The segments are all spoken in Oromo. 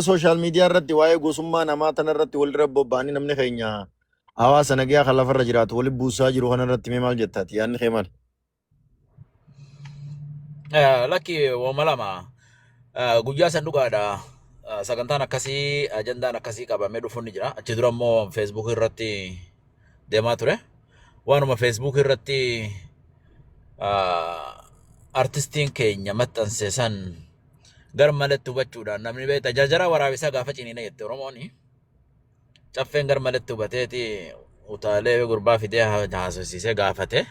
Social media irratti waa'ee gosummaa namaa tana irratti walirra bobba'anii namni keenya hawaasa nagaa kan lafarra jiraatu waliin buusaa jiru kana irratti mee maal jettaati yaadni kee maal? Lakki wama lama guyyaa san dhugaadha. Sagantaan akkasii ajandaan akkasii qabamee dhufuun ni jira. Achi dura immoo Facebook irratti deemaa ture. Waanuma Facebook irratti artistiin keenya maxxanse san gar malatti hubachuudhaan namni beekta jarjara waraabisaa gaafa ciniina jette Oromooni. Caffeen gar malatti hubateeti utaalee gurbaa fidee haasofsiisee gaafate.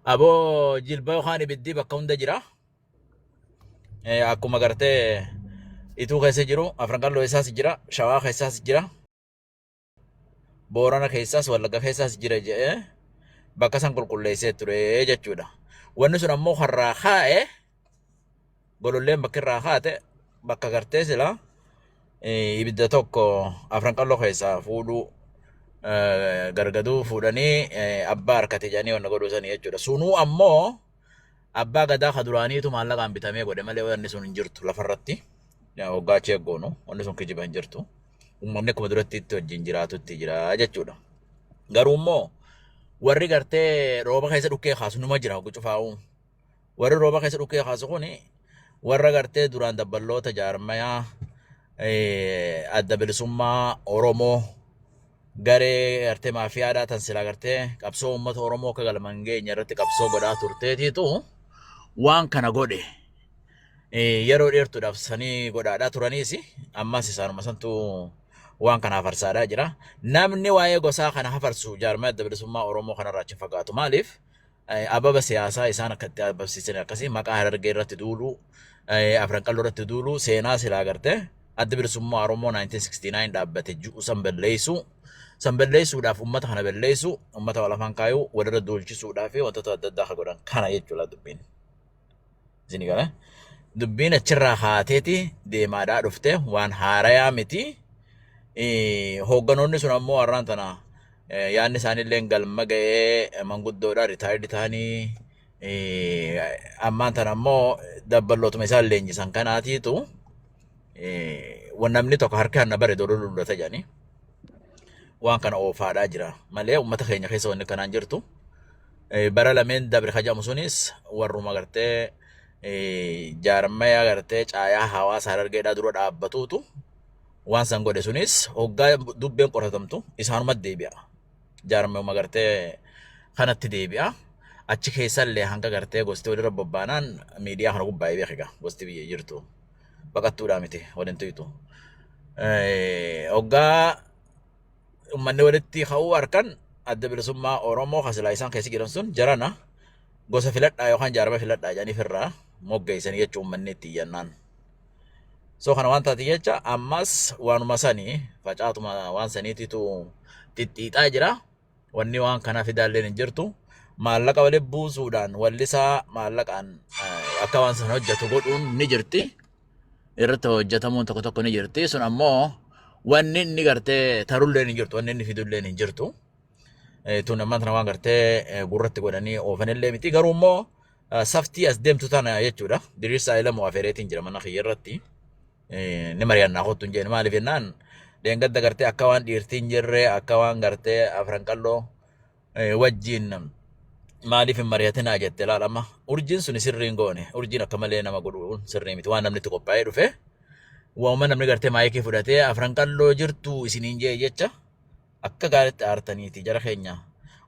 Aboo jilba yookaan ibiddi bakka hunda jira. Akkuma gartee ituu keessa jiru, Afran Qalloo keessaas jira, Shawaa keessaas jira, Boorana keessaas, Wallagga keessaas jira jedhee bakka san qulqulleessee ture jechuudha. Wanni sun ammoo har'aa kaa'e gololleen bakka irraa kaate bakka gartee sila ibidda tokko Afran Qalloo keessaa fuudhuu gargaduu fuudhanii abbaa harkate jedhanii wanna godhusanii jechuudha. Sunuu ammoo abbaa gadaa ka duraaniitu maallaqaan bitamee godhe malee wanni sun hin jirtu lafarratti. Hoggaachee eeggoonu wanni sun kijiba hin jirtu. Uumamni akkuma duratti itti wajjin jiraatutti jira jechuudha. Garuu immoo warri gartee rooba keessa dhukkee kaasu numa jira hoggu cufaa'u. Warri rooba keessa dhukkee kaasu kuni warra gartee duraan dabballoota jaarmayaa adda bilisummaa Oromoo garee gartee maafiyaadhaa tan silaa gartee qabsoo uummata Oromoo akka galman geenya irratti qabsoo godhaa turteetiitu waan kana godhe yeroo dheertuudhaaf sanii godhaadhaa turaniis ammas isaanuma santu waan kana hafarsaadhaa jira. Namni waa'ee gosaa kana hafarsu jaarmaa adda bilisummaa Oromoo kanarraa achi fagaatu maaliif ababa siyaasaa isaan akkatti ababsiisan akkasii maqaa Harargee irratti duulu Afran Qalloo irratti duulu seenaa silaa gartee adda bilisummaa Oromoo 1969 dhaabbate ji'u san balleessuudhaaf uummata kana balleessu uummata wal afaan kaayuu walirra duulchisuudhaaf wantoota adda addaa godhan kana jechuudha dubbiin. Isin gala dubbiin achirraa haateeti deemaadhaa dhufte waan haarayaa miti. Hoogganoonni sun ammoo har'aan tana yaadni isaaniillee galma ga'ee manguddoodhaa ritaayirdi ta'anii ammaan tana ammoo dabballootuma isaan leenjisan kanaatiitu waan namni tokko harka hanna bare dooluu lullata jedhanii waan kana oofaadhaa jira malee uummata keenya keessa wanni kanaan jirtu. Bara lameen dabre kajamu sunis warruma gartee jaarmaya gartee caayaa hawaasa Harargeedhaa dura dhaabbatuutu waan san godhe sunis hoggaa dubbeen qoratamtu isaanumatti deebi'a. Jaarmayuma gartee kanatti deebi'a. Achi keessallee hanga gartee gosti walirra bobbaanaan miidiyaa kana gubbaa'ee beeka gosti biyya jirtu. Baqattuudhaa miti waliin tuytu. Hoggaa uummanni walitti ka'uu harkan adda bilisummaa Oromoo kasilaa isaan keessa jiran sun jarana gosa filadhaa yookaan jaarma filadhaa jedhaniif irraa moggeessanii jechuun uummanni itti iyyannaan. So kana waan taate jecha ammas waanuma sanii facaatuma waan saniititu xixxiixaa jira. Wanni waan kana fidaalleen hin jirtu. Maallaqa waliin buusuudhaan wallisaa maallaqaan akka waan sana hojjetu godhuun ni jirti. Irratti hojjetamuun tokko tokko ni jirti. Sun ammoo wanni inni gartee tarullee hin jirtu, wanni inni fidullee hin jirtu. Tun ammaan tana waan gartee gurratti godhanii oofanillee miti. Garuu immoo saftii as deemtu tana jechuudha. Diriirsaa ilamoo afeereetiin jira mana kiyya irratti. Ni mari'annaa kottu hin jenne maaliif jennaan deengadda gartee akka waan dhiirtiin jirree akka waan gartee Afran Qalloo wajjin maaliif hin mari'atinaa jette ilaalama. Urjiin sun sirriin goone. Urjiin akka malee nama godhuun sirrii miti waan namni itti qophaa'ee dhufe. Waanuma namni gartee maayikii fudhatee Afran Qalloo jirtu isiniin jee jecha akka gaariitti aartaniiti jara keenya.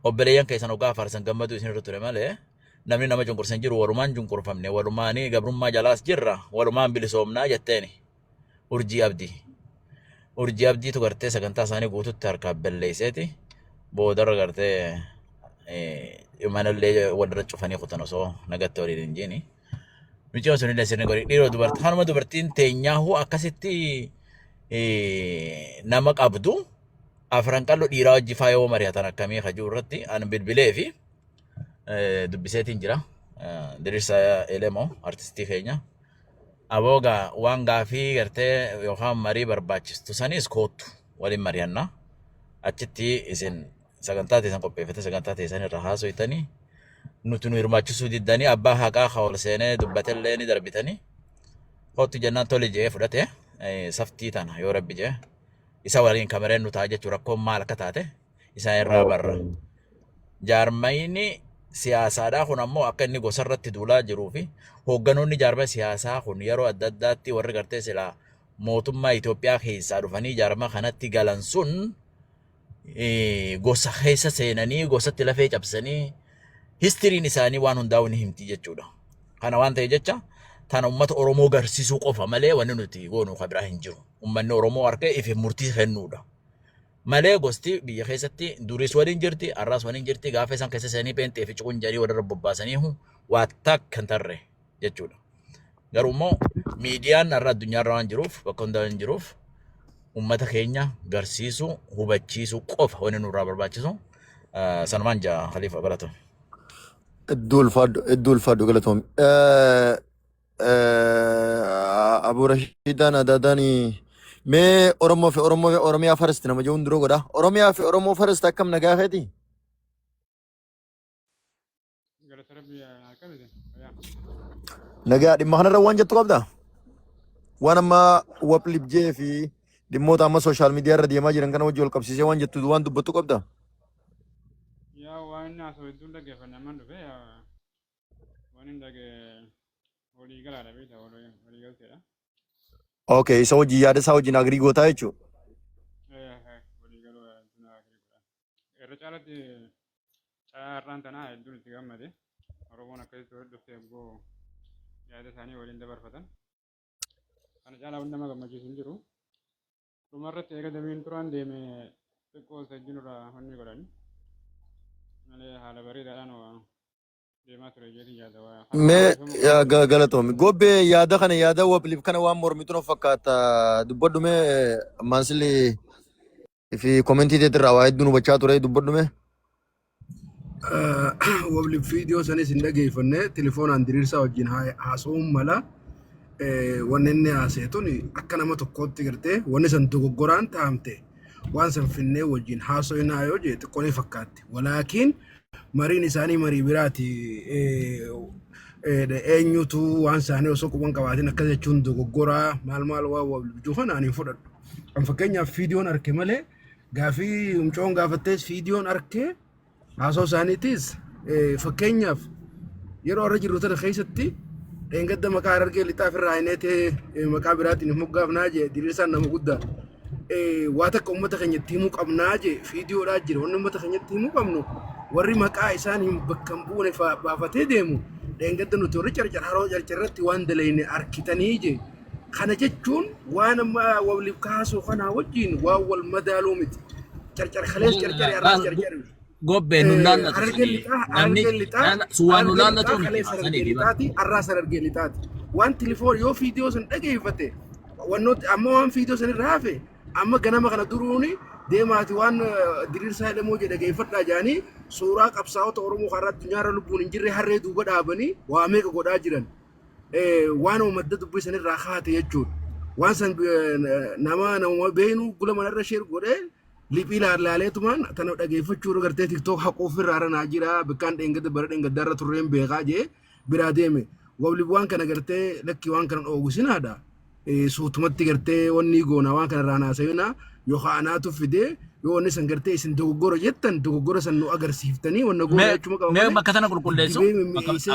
Obboleeyyan keessan ogaa faarsan gammadu isin irra ture malee namni nama cunqursan jiru walumaan cunqurfamne walumaanii gabrummaa jalaas jirra walumaan bilisoomnaa jetteeni. Urjii abdiitu gartee sagantaa isaanii guututti harkaa balleesseeti boodarra gartee manallee walirra cufanii kutan osoo nagatti waliin hin jiini. Michoon sunillee sirni godhi dhiiroo dubartii kanuma dubartiin teenyaahuu akkasitti nama qabdu Afran Qalloo dhiiraa wajji faayoo mari'atan akkamii kajuu irratti an bilbilee fi dubbiseetiin jira. Diriirsaa Elemoo artistii keenya. Aboogaa waan gaafii gartee yookaan marii barbaachistu sanis koottu waliin mari'annaa. Achitti isin sagantaa teessan qopheeffate sagantaa teessan irra haasoftanii nuti nu hirmaachisuu diddanii abbaa haqaa ol seenee dubbatellee ni darbitanii kootti jennaan tole jedhee fudhate saftii tana yoo rabbi jee isa waliin kamereen nu ta'a jechuudha rakkoon maal akka taate isa irraa barra. Jaarmayni siyaasaadhaa kun ammoo akka inni gosa irratti duulaa jiruu fi hoogganoonni jaarmaa siyaasaa kun yeroo adda addaatti warri gartee silaa mootummaa Itoophiyaa keessaa dhufanii jaarmaa kanatti galan sun gosa keessa seenanii gosatti lafee cabsanii histiriin isaanii waan hundaa'u ni himti jechuudha. Kana waan ta'e jecha tana uummata Oromoo garsiisuu qofa malee wanni nuti goonu kan biraa hin jiru. Uummanni Oromoo harka ifi murtii kennuudha. Malee gosti biyya keessatti duris waliin jirti, arraas waliin jirti, gaafa isaan keessa seenii peentee fi cuqun jarii walirra bobbaasanii waa takka hin tarre jechuudha. Garuu immoo miidiyaan har'a addunyaarra waan jiruuf bakka hundaa waan jiruuf uummata keenya garsiisuu hubachiisuu qofa wanni nurraa barbaachisu sanumaan jaa Khalifa baratu. Iddoo ulfaadhu galatoom. Abu Rashiidaan Adaadaanii mee Oromoo fi Oromiyaa farasti nama jechuun duroo godha. Oromiyaa fi Oromoo farasti akkam nagaa keeti? Nagaa dhimma kanarra waan jettu qabda? Waan amma waplibjee fi dhimmoota amma sooshaal miidiyaa irra deemaa jiran kana wajji wal qabsiisee waan jettu waan dubbattu qabda? Yaa waan asoo hedduun dhaggeeffannaman dhufe waan hin walii galaadha beektaa walii galteedha. Okay, isa wajji yaada isaa wajjin agrii gootaa jechuudha. Walii galuu irra caalatti carraan tanaa hedduun itti gammade Oromoon akkasitti walitti dhuftee eeguu yaada isaanii waliin dabarfatan. Kana caalaa waan nama gammachiisu hin jiru. Dhumarratti eega damiin turaan deeme xiqqoo sajjinurraa wanni godhani. Malee haala bareedaadhaan deemaa ture jedhii yaada waa. Mee galatoomi. Gobbee yaada kana yaada waplif kana waan mormitu na fakkaata. Dubbadhu mee maansili fi komentii teetirraa waa hedduun hubachaa ture dubbadhu mee. Waplif viidiyoo sanis hin dhageeffanne telefoonaan diriirsaa wajjin haasa'uun mala. Wanni inni haaseetun akka nama tokkootti gartee wanni san dogoggoraan taa'amte waan san finnee wajjin haasa'inaa yoo jee xiqqoo ni fakkaatti. Walaakiin mariin isaanii marii biraati. Eenyutu waan isaanii osoo quban qabaatiin akkas jechuun dogoggoraa maal waan wablibjuu kana ani hin fudhadhu. Kan fakkeenyaaf viidiyoon arke malee gaafii umcoon gaafattees viidiyoon arke haasoo isaaniitis fakkeenyaaf yeroo irra jirru tana keessatti engadda maqaa argee lixaaf irraa hineetee maqaa biraatiin moggaafnaa jee diriirsaan nama guddaa waa takka uummata keenyatti himuu qabnaa jee viidiyoodhaa jira wanni uummata keenyatti himuu qabnu warri maqaa isaan hin bakka hin buune baafatee deemu engadda nuti warri haroo carcarratti waan dalayne arkitanii jee kana jechuun waan amma wablif kaasuu kanaa wajjin waan wal madaaluu miti carcar kalees carcari arraas carcari. Gobbee nulaan namni suwaan nulaan na tuun arraa san argee lixaati waan telefoon yoo viidiyoo san dhageeffate wannooti amma waan viidiyoo san irra hafe amma ganama kana duruuni deemaati waan diriirsaa jedhamoo jedhe dhageeffadhaa jedhanii suuraa qabsaa'ota Oromoo karaa addunyaarra lubbuun hin jirre harree duuba dhaabanii waa meeqa godhaa jiran waan madda dubbii san irraa kaate jechuudha waan san nama beenu gula manarra sheer godhee liphii laaleetumaan tana dhageeffachuu gartee tiktook haqoof irraa ranaa jira bakkaan dheengadda bara dheengaddaarra turreen beekaa jee biraa deeme wablib waan kana gartee lakki waan kana dhoowwisinaadha suutumatti gartee wanni goona waan kana irraa naasayina yookaan anaatu fidee yoo wanni san gartee isin dogoggora jettan dogoggora san nu agarsiiftanii wanna goona jechuma qaba mee bakka tana qulqulleessu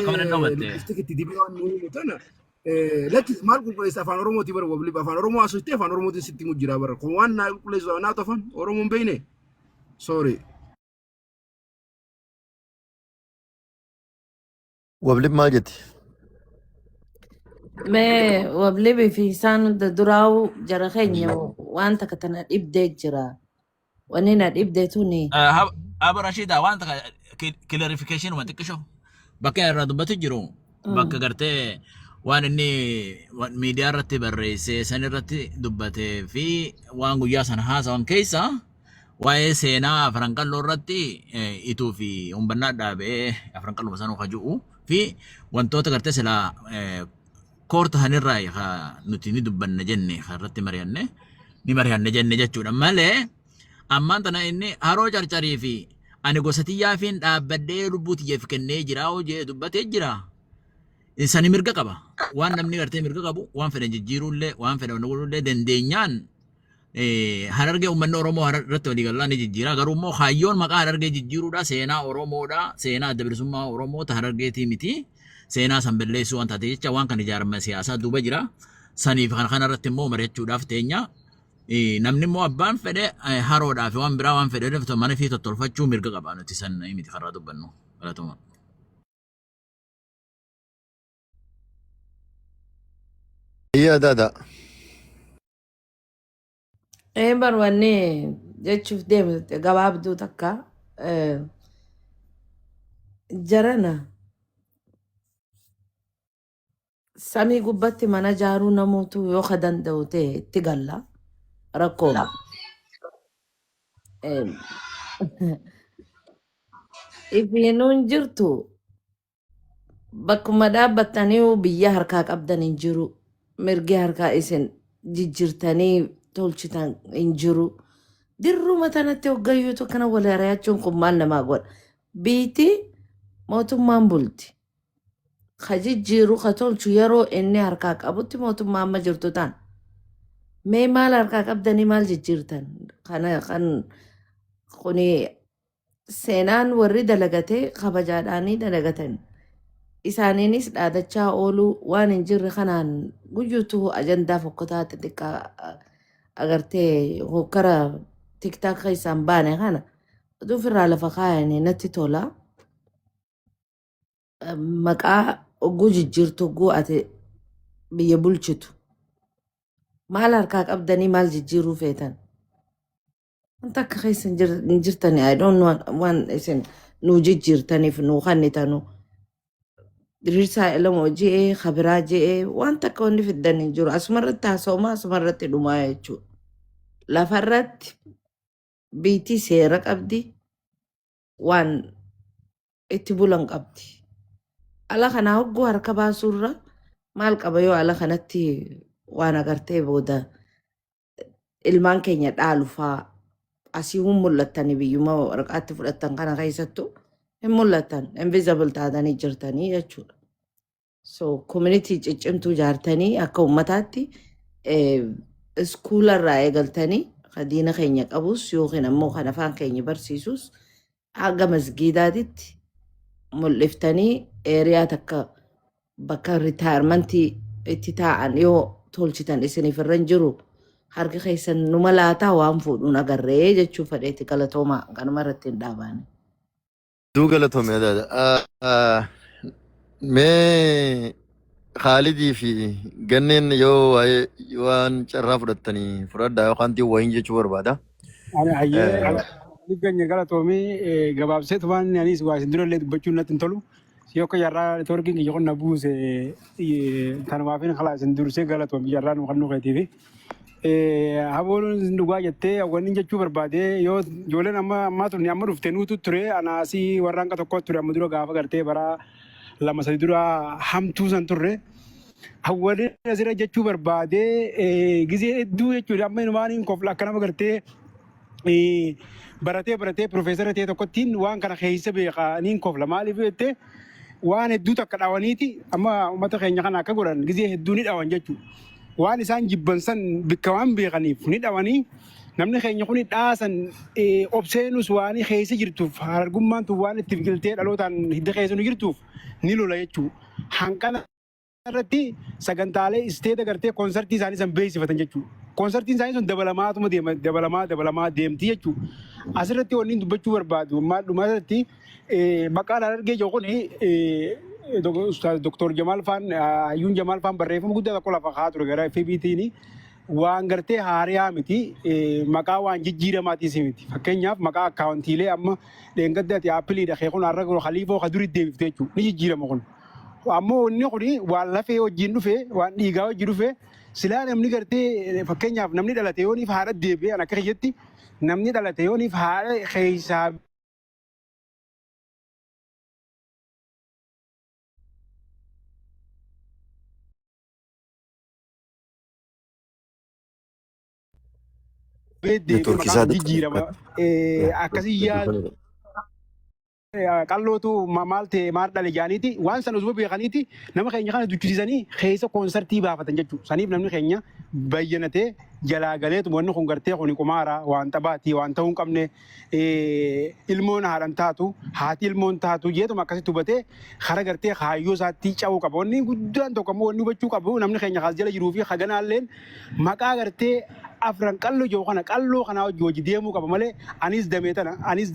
akka mana dhawwatte itti dibee waan nuyi tana lakki maal qulqulleessa afaan Oromooti bara wablib afaan Oromoo asuutti afaan Oromootiin sitti mujjira bara kun waan naa qulqulleessu naatu afaan Oromoon beeyne sorry. Wablib maal jetti? Mee wablibii fi isaan duraawu jara keenya waan takka tana dhibdee jira. Wanni na dhibdee tuni. Abu Rashida waan takka clarification waan xiqqisho bakka irraa dubbatu jiru bakka gartee waan inni miidiyaa irratti barreessee san irratti dubbatee fi waan guyyaa sana haasawan keessa waa'ee seenaa afran qalloo irratti ituu fi umbannaa dhaabee afran qalloo sanuu kaju'u fi wantoota gartee silaa koorta hanirraa nuti ni dubbanna jenne irratti mari'anne jenne jechuudha malee ammaan tana inni haroo carcarii fi ani gosa tiyyaa fi dhaabbadhee lubbuu tiyyaaf kennee jira hojii dubbatee jira. Sani mirga qaba. Waan namni gartee mirga qabu, waan fedhan jijjiiruullee, waan fedhan godhuullee dandeenyaan harargee uummanni Oromoo irratti walii galaa ni jijjiira. Garuu immoo kaayyoon maqaa harargee jijjiiruudha. Seenaa Oromoodha. Seenaa adda bilisummaa Oromoota harargeetii miti. Seenaa san balleessuu waan taate jecha waan kan ijaarama siyaasaa duuba jira. Saniif kana irratti immoo mari'achuudhaaf teenya. Namni immoo abbaan fedhe haroodhaaf waan biraa waan fedhe mana fi tottolfachuu mirga qaba nuti san miti karaa dubbannu. Galatuma. yaadada Barwanne jechuuf deemte gabaabduu takka jarana samii gubbatti mana jaaruu namoota yoo ka danda'u ta'e itti galla rakkooma. Ifiinuun jirtu bakkuma dhaabbattanii biyya harkaa qabdan hin jiru. Mirgi harkaa isin jijjiirtanii tolchitan hin jiru. Dirruma tanatti hoggayyuutu akkana wal hariyachuun kun maal namaa godha? Biitii mootummaan bulti. Ka jijjiiru ka tolchu yeroo inni harkaa qabutti mootummaa amma jirtu tan. Mee maal harkaa qabdanii maal jijjiirtan? Kana kan kuni seenaan warri dalagatee kabajaadhaanii dalagatan. Isaaniinis dhaadachaa ooluu waan hin jirre kanaan guyyuutu ajandaa fokkotaa xixiqqaa agartee hokkara tiktaak isaan baane kana utuu ofirraa lafa kaayanii natti tola. Maqaa ogguu jijjiirtu ogguu ati biyya bulchitu. Maal harkaa qabdanii maal jijjiiruu feetan? Wanta akka keessan hin jirtani I don't know waan isin nuu jijjiirtaniif nuu kannitanu. Diriirsaa ilamoo je'ee kabiraa je'ee wanta akka wanni fiddan hin jiru. Asumarratti haasa'umaa asumarratti dhumaa jechuudha. Lafarratti biitii seera qabdi waan itti bulan qabdi. Ala kanaa hogguu harka baasurra maal qaba yoo ala kanatti waan agartee booda ilmaan keenya dhaalufaa asii hun mul'attanii biyyuma waraqaatti fudhattan kana keessattu hin mul'attan invisible taatanii jirtanii jechuudha. So community ciccimtuu jaartanii akka uummataatti iskuularraa eegaltanii diina keenya qabus yookiin ammoo kan afaan keenya barsiisus hanga masgiidaatitti mul'iftanii eeriyaa takka bakka ritaayirmentii itti taa'an yoo tolchitan isiniif irra hin jiru harki keessan numa laataa waan fuudhuun agarree jechuu fedheeti galatoomaa kanuma irratti hin dhaabaane. duu galatoome yaadada mee Khaalidii fi ganneen yoo waan carraa fudhattanii fudhadhaa yookaan tii wayin jechuu barbaada. Ani hayyee ganya galatoomii gabaabseetu waan anis waa isin durallee dubbachuun natti hin tolu. Si akka jarraa toorkiin kiyya qonna buuse kanumaafin kalaa isin dursee galatoomii jarraa nu kan nuqeetiifi. Haboon dhugaa jettee wanni jechuu barbaadee yoo ijoolleen ammaa turni amma dhufte nuutu ture anaasii warraan tokko ture amma dura gaafa gartee bara lama sadi dura hamtuu san turre. Hawwadee asirra jechuu barbaadee gizee hedduu jechuudha amma inumaan kofla akka nama gartee baratee profeesara ta'e tokkottiin waan kana keessa beekaniin kofla maaliif jettee waan hedduu takka dhaawaniiti amma uummata keenya kana akka godhan gizee hedduu ni dhaawan jechuudha. Waan isaan jibban san bikka waan beekaniif ni dhaawanii namni keenya kun dhaasan obseenus waan keessa jirtuuf argummaan tun waan itti biqiltee dhalootaan hidda keessa nu jirtuuf ni lola jechuudha. Hanqana irratti sagantaalee isteeta gartee koonsartii isaanii san beeksifatan jechuudha. Koonsartiin isaanii sun dabalamaatuma dabalamaa deemti jechuudha. Asirratti wanni dubbachuu barbaadu dhuma irratti maqaan argee jiru kun Dr. Jamal Faan Hayyuun Jamal Faan barreeffama guddaa tokko lafa haa ture gara FBT'n waan gartee haariyaa miti maqaa waan jijjiiramaatiis miti. Fakkeenyaaf maqaa akkaawuntiilee amma dheengaddaati aappiliidha kee kun har'a khaliifoo ka durii deebifte jechuudha. Ni jijjiirama kun. Ammoo inni kun waan lafee wajjin dhufe waan dhiigaa wajjin dhufe silaa namni gartee fakkeenyaaf namni dhalate yooniif haadha deebi'ee an akka keessatti namni dhalate yooniif haadha keessaa Network isaa jijjiirama akkasii yaadu Qallootu maaltee maal dhale jaaniiti waan sana osoo beekaniiti nama keenya kana duchisiisanii keessa koonsartii baafatan jechuudha. Saniif namni keenya bayyanatee jalaa galeetu wanni kun gartee kun qumaara waan taphaati waan ta'uu hin qabne ilmoon haadhan taatu haati ilmoon taatu jeetuma akkasitti hubatee hara gartee kaayyoo isaatti ca'uu qaba. Wanni guddaan tokko immoo wanni hubachuu qabu namni keenya kaas jala jiruu fi haganaalleen maqaa gartee afran qalloo jiru kana qalloo kana hojii deemuu qaba malee anis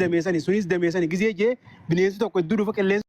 damee sani sunis damee sani gizee jee bineensi tokko iddoo dhufa qilleensa